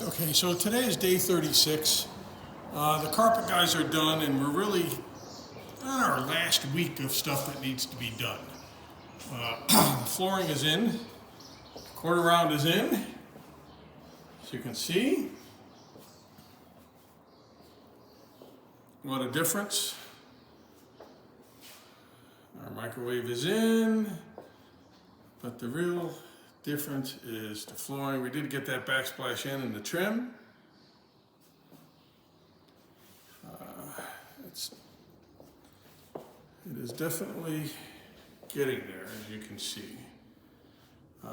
Okay, so today is day 36. The carpet guys are done, and we're really on our last week of stuff that needs to be done. The flooring is in, quarter round is in, as you can see. What a difference. Our microwave is in, but the real difference is the flooring. We did get that backsplash in and the trim. It is definitely getting there, as you can see.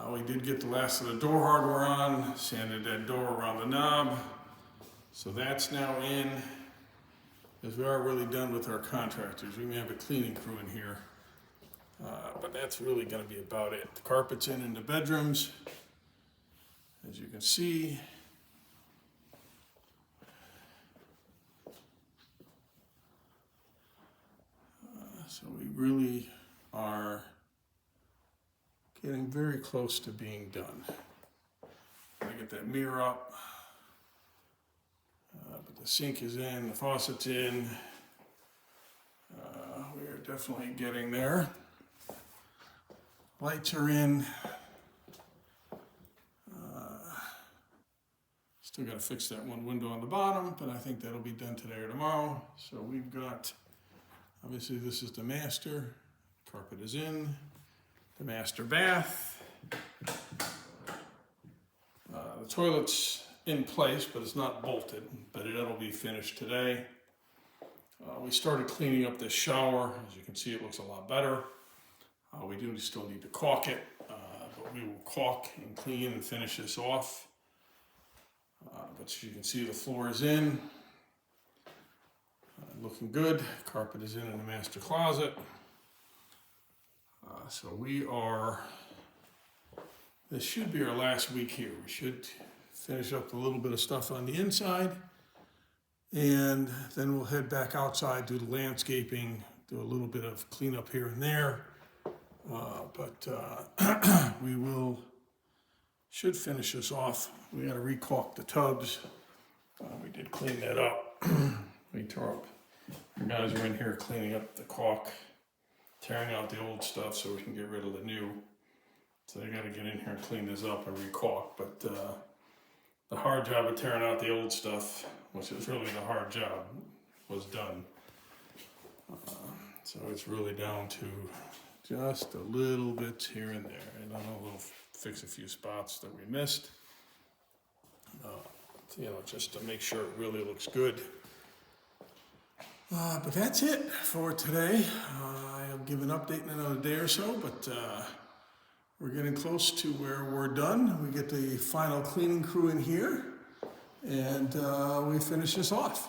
We did get the last of the door hardware on, sanded that door around the knob. So that's now in, as we are really done with our contractors. We may have a cleaning crew in here, but that's really going to be about it. The carpet's in the bedrooms, as you can see. So we really are getting very close to being done. I get that mirror up, but the sink is in, the faucet's in. We are definitely getting there. Lights are in. Still got to fix that one window on the bottom, but I think that'll be done today or tomorrow. So we've got, obviously this is the master, carpet is in, the master bath. The toilet's in place, but it's not bolted, but it'll be finished today. We started cleaning up this shower. As you can see, it looks a lot better. We do still need to caulk it, but we will caulk and clean and finish this off. But as you can see, the floor is in. Looking good. Carpet is in the master closet. So we are, this should be our last week here. We should finish up a little bit of stuff on the inside, and then we'll head back outside, do the landscaping, do a little bit of cleanup here and there. We should finish this off. We got to re-caulk the tubs. We did clean that up. We tore up. The guys are in here cleaning up the caulk, tearing out the old stuff so we can get rid of the new. So they got to get in here and clean this up and re-caulk. But the hard job of tearing out the old stuff, which is really the hard job, was done. So it's really down to just a little bit here and there. And we'll fix a few spots that we missed. Just to make sure it really looks good. But that's it for today. I'll give an update in another day or so, but we're getting close to where we're done. We get the final cleaning crew in here, and we finish this off.